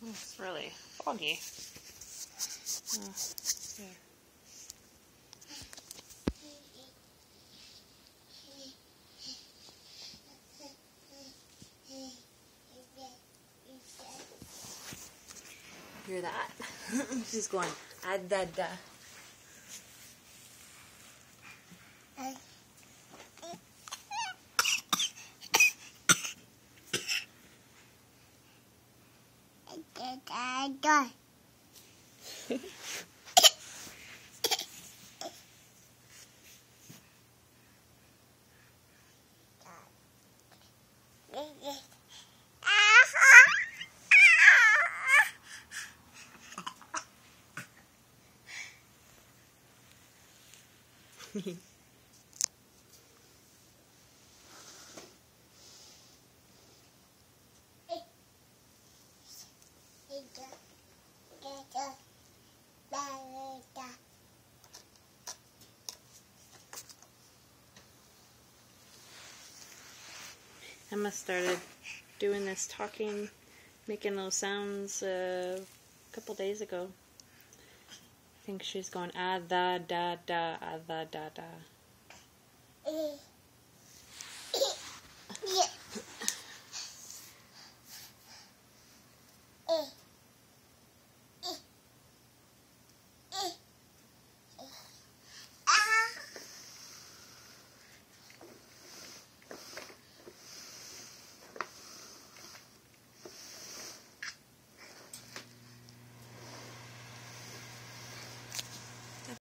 It's really foggy. Here. Hear that? She's going, ah da da. Emma started doing this talking, making those sounds a couple days ago. I think she's going ah da da da, ah da da da.